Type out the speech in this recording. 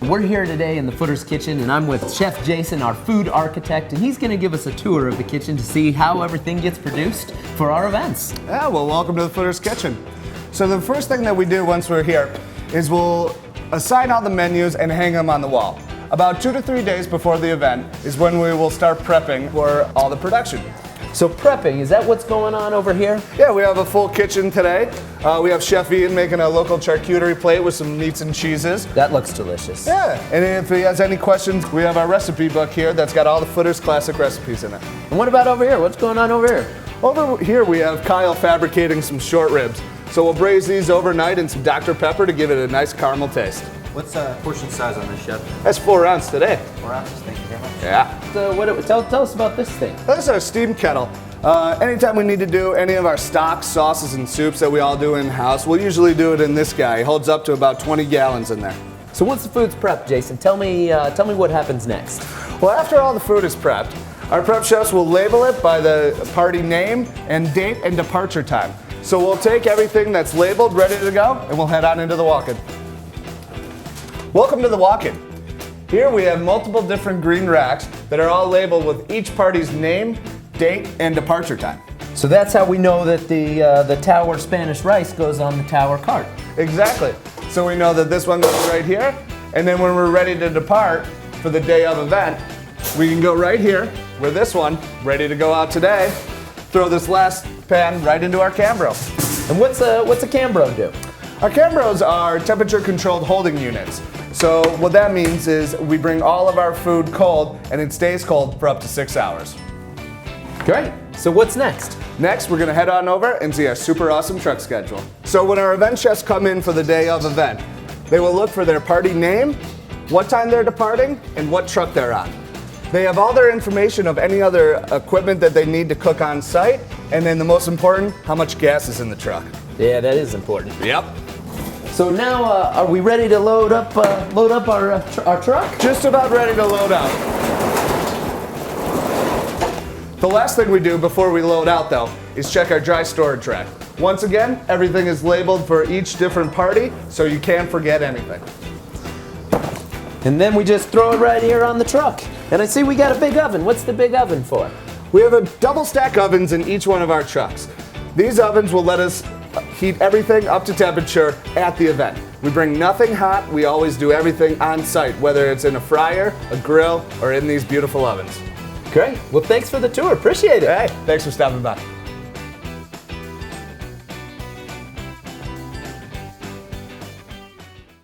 We're here today in the Footer's Kitchen, and I'm with Chef Jason, our food architect, and he's going to give us a tour of the kitchen to see how everything gets produced for our events. Yeah, well, welcome to the Footer's Kitchen. So the first thing that we do once we're here is we'll assign all the menus and hang them on the wall. About 2 to 3 days before the event is when we will start prepping for all the production. So prepping, is that what's going on over here? Yeah, we have a full kitchen today. We have Chef Ian making a local charcuterie plate with some meats and cheeses. That looks delicious. Yeah, and if he has any questions, we have our recipe book here that's got all the Footer's classic recipes in it. And what about over here? What's going on over here? Over here we have Kyle fabricating some short ribs. So we'll braise these overnight in some Dr. Pepper to give it a nice caramel taste. What's portion size on this, Chef? That's 4 ounce today. 4 ounces, thank you very much. Yeah. So tell us about this thing. This is our steam kettle. Anytime we need to do any of our stocks, sauces, and soups that we all do in-house, we'll usually do it in this guy. He holds up to about 20 gallons in there. So once the food's prepped, Jason, tell me what happens next. Well, after all the food is prepped, our prep chefs will label it by the party name and date and departure time. So we'll take everything that's labeled, ready to go, and we'll head on into the walk-in. Welcome to the walk-in. Here we have multiple different green racks that are all labeled with each party's name, date, and departure time. So that's how we know that the Tower Spanish rice goes on the Tower cart. Exactly. So we know that this one goes right here, and then when we're ready to depart for the day of event, we can go right here, where this one, ready to go out today, throw this last pan right into our Cambro. And what's a Cambro do? Our Cambros are temperature-controlled holding units. So what that means is we bring all of our food cold, and it stays cold for up to 6 hours. Great. So what's next? Next, we're gonna head on over and see our super awesome truck schedule. So when our event chefs come in for the day of event, they will look for their party name, what time they're departing, and what truck they're on. They have all their information of any other equipment that they need to cook on site, and then the most important, how much gas is in the truck. Yeah, that is important. Yep. So now, are we ready to load up our truck? Just about ready to load out. The last thing we do before we load out, though, is check our dry storage rack. Once again, everything is labeled for each different party, so you can't forget anything. And then we just throw it right here on the truck. And I see we got a big oven. What's the big oven for? We have a double stack ovens in each one of our trucks. These ovens will let us heat everything up to temperature at the event. We bring nothing hot, we always do everything on site, whether it's in a fryer, a grill, or in these beautiful ovens. Great. Well, thanks for the tour. Appreciate it. Hey, thanks for stopping by.